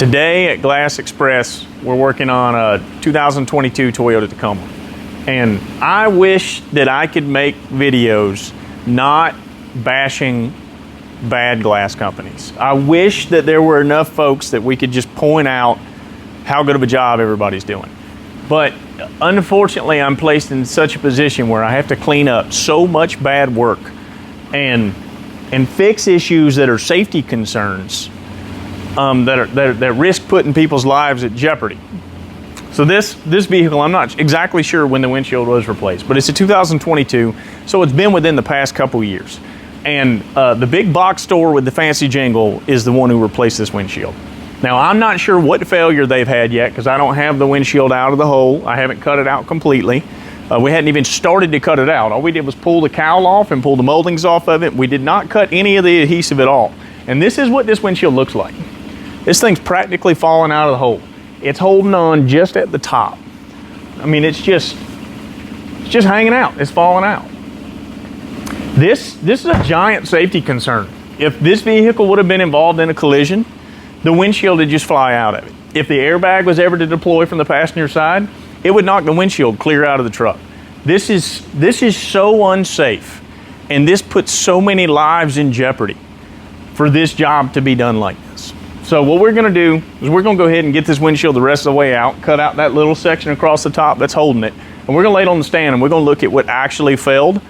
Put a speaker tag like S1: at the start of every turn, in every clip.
S1: Today at Glass Express, we're working on a 2022 Toyota Tacoma. And I wish that I could make videos not bashing bad glass companies. I wish that there were enough folks that we could just point out how good of a job everybody's doing. But unfortunately, I'm placed in such a position where I have to clean up so much bad work and fix issues that are safety concerns that risk putting people's lives at jeopardy. So this vehicle, I'm not exactly sure when the windshield was replaced, but it's a 2022, so it's been within the past couple years. And the big box store with the fancy jingle is the one who replaced this windshield. Now, I'm not sure what failure they've had yet because I don't have the windshield out of the hole. I haven't cut it out completely. We hadn't even started to cut it out. All we did was pull the cowl off and pull the moldings off of it. We did not cut any of the adhesive at all. And this is what this windshield looks like. This thing's practically falling out of the hole. It's holding on just at the top. I mean, it's just hanging out. It's falling out. This is a giant safety concern. If this vehicle would have been involved in a collision, the windshield would just fly out of it. If the airbag was ever to deploy from the passenger side, it would knock the windshield clear out of the truck. This is so unsafe, and this puts so many lives in jeopardy for this job to be done like this. So what we're gonna do is we're gonna go ahead and get this windshield the rest of the way out, cut out that little section across the top that's holding it, and we're gonna lay it on the stand and we're gonna look at what actually failed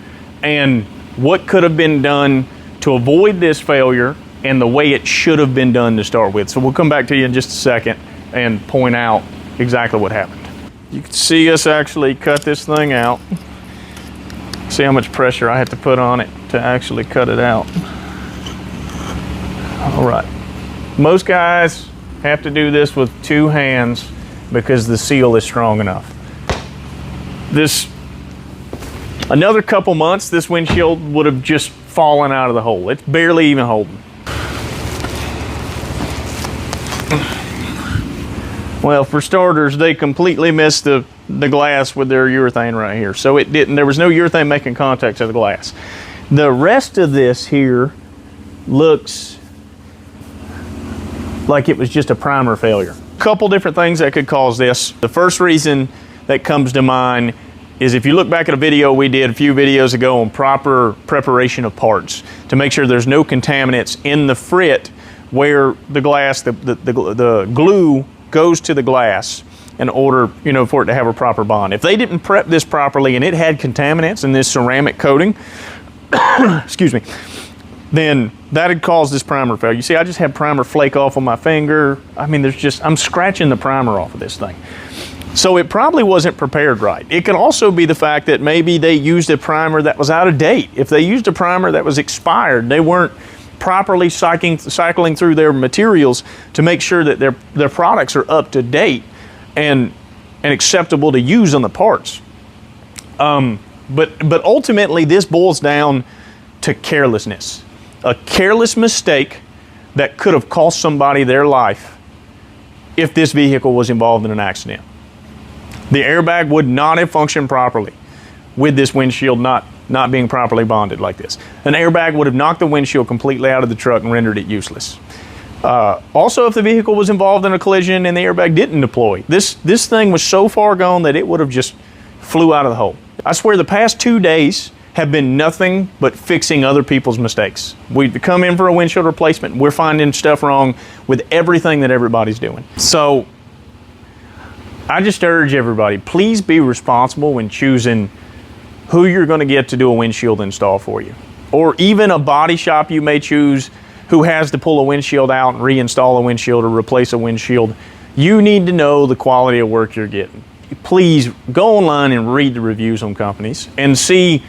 S1: and what could have been done to avoid this failure and the way it should have been done to start with. So we'll come back to you in just a second and point out exactly what happened. You can see us actually cut this thing out. See how much pressure I had to put on it to actually cut it out. All right. Most guys have to do this with two hands because the seal is strong enough. Another couple months, this windshield would have just fallen out of the hole. It's barely even holding. Well, for starters, they completely missed the glass with their urethane right here. So there was no urethane making contact to the glass. The rest of this here looks like it was just a primer failure. A couple different things that could cause this. The first reason that comes to mind is if you look back at a video we did a few videos ago on proper preparation of parts to make sure there's no contaminants in the frit where the glass, the glue goes to the glass in order, for it to have a proper bond. If they didn't prep this properly and it had contaminants in this ceramic coating, excuse me, then that'd cause this primer failure. You see, I just had primer flake off on my finger. I mean, I'm scratching the primer off of this thing. So it probably wasn't prepared right. It could also be the fact that maybe they used a primer that was out of date. If they used a primer that was expired, they weren't properly cycling through their materials to make sure that their products are up to date and acceptable to use on the parts. But ultimately, this boils down to carelessness. A careless mistake that could have cost somebody their life if this vehicle was involved in an accident. The airbag would not have functioned properly with this windshield not being properly bonded like this. An airbag would have knocked the windshield completely out of the truck and rendered it useless. Also, if the vehicle was involved in a collision and the airbag didn't deploy, this thing was so far gone that it would have just flew out of the hole. I swear the past 2 days have been nothing but fixing other people's mistakes. We come in for a windshield replacement, we're finding stuff wrong with everything that everybody's doing. So I just urge everybody, please be responsible when choosing who you're going to get to do a windshield install for you. Or even a body shop you may choose who has to pull a windshield out and reinstall a windshield or replace a windshield. You need to know the quality of work you're getting. Please go online and read the reviews on companies and see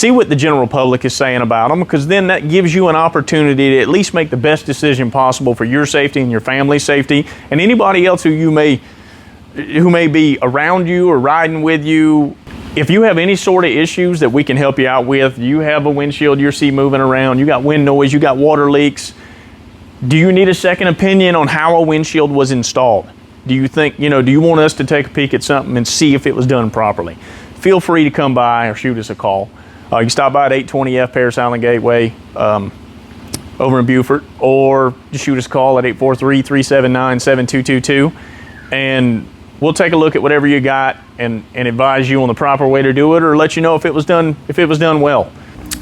S1: what the general public is saying about them, because then that gives you an opportunity to at least make the best decision possible for your safety and your family's safety and anybody else who may be around you or riding with you. If you have any sort of issues that we can help you out with, you have a windshield you see moving around, you got wind noise, you got water leaks, do you need a second opinion on how a windshield was installed? Do you think, do you want us to take a peek at something and see if it was done properly? Feel free to come by or shoot us a call. You can stop by at 820 F Paris Island Gateway. over in Beaufort, or just shoot us a call at 843-379-7222, and we'll take a look at whatever you got and advise you on the proper way to do it, or let you know if it was done well.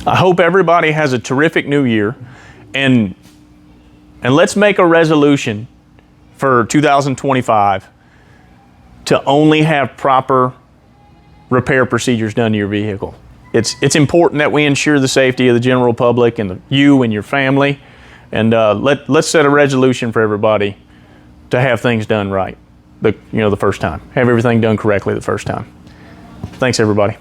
S1: I hope everybody has a terrific new year, and let's make a resolution for 2025 to only have proper repair procedures done to your vehicle. It's important that we ensure the safety of the general public and you and your family, and let's set a resolution for everybody to have things done right the first time. Have everything done correctly the first time. Thanks, everybody.